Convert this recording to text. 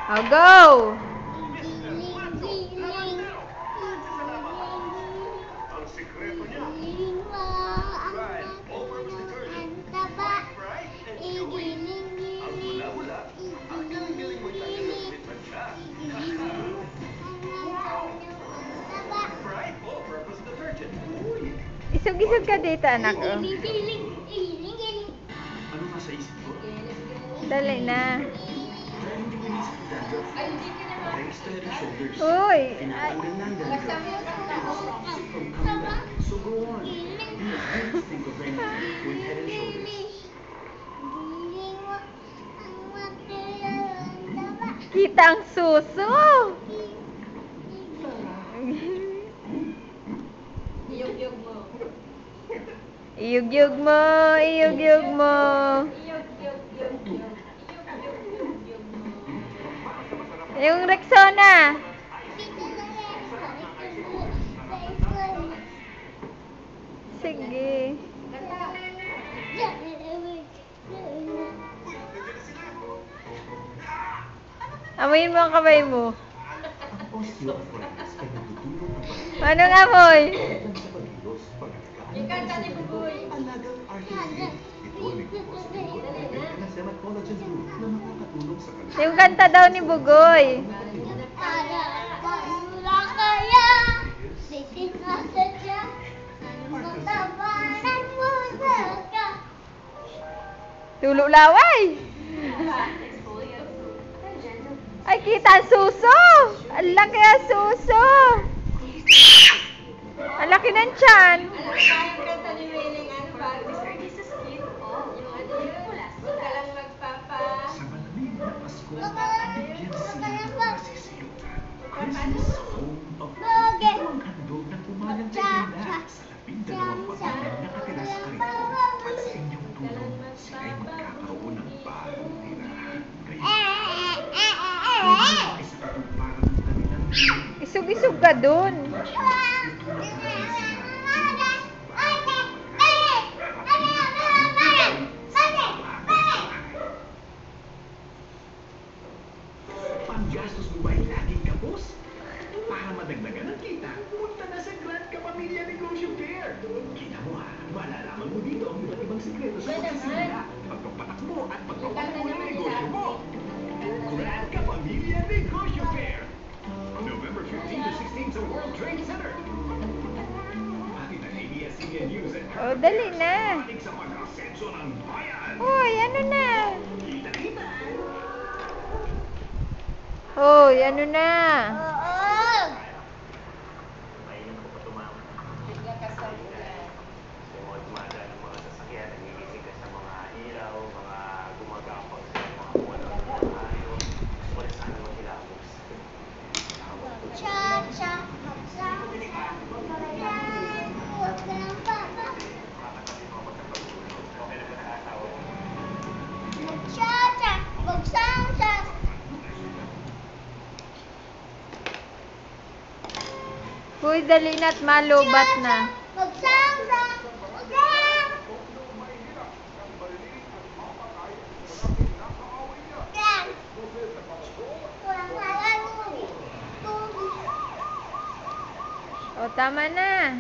Oh, go! Giling-giling, Ang sikreto niya. giling mo ang matulong taba. Ang hula-hula, ang galing-galing mo tayo ng commitment siya. Right? All-purpose detergent. Uy! Isog-isog ka dito, anak. Oh. Ano nasa isip ko? Dali na. Dahil hindi ko inisip ang dandruff. Thanks to Head and Shoulders. Uy! Tinatanggal na ang dandruff. From coming back. So go on. Never think of anything with Head and Shoulders. Kita ang suso! Iyog-yog mo. Iyug-yug mo, iyug-yug mo. Yung Rexona. Sige. Amoyin mo ang kamay mo. Ang osteoarthritis ay nagdudulot ng pagkakas Anong amoy? sa pagkilos, pagkakakaan ng Ikanta ni Buboy. Alagang Arthritis. Ito ay nagbubukas ng collagen and sema collagen group na makakatulong sa kalusugan. Yung kanta daw ni Bugoy. Tulo laway. Ay, kita ang suso. Ang laki ang suso. Ang laki ng tiyan. Ang kanta ni Wailing ang practice. This is cute. Yung ano yun. Huwag ka lang magpapa. Sa malamig na Pasko, bigyan sila ng masisilutan. Christmas home of ito ang handog na pumalang kay Nina. Sa 12 pamilya nakatira sa Karito. At sa inyong tulong, sila ay magkakaroon ng bagong tirahan. Kayo ay sa katuparan ng kanilang Isog-isog ka dun. Panggastos mo ba ay laging kapos? Para madagdagan ang kita, punta na sa Grand Kapamilya Negosyo Fair. Kita mo ha, malalaman mo dito ang iba't ibang sikreto sa pagsisimula, pagpapatakbo at pagpapatakbo ng negosyo mo. Grand Kapamilya Negosyo Fair. November 15 to 16 sa World Trade Center. Hatid ng ABS-CBN News at Oh, dali na. panig sa pag-asenso ng bayan. Hoy, ano na? Kita-kita. Hoy, ano na? Mainam ko pa tumama. Bigla ka sa ulan. Yung mga dumadaan ng mga sasakyan, nagigising ka sa mga ilaw, mga gumagapang sa mga buwan ng mga hayop. Wala sana maghilamos. Okay na ba nakasawa mo? Hoy, dali na't malubat na. O, tama na.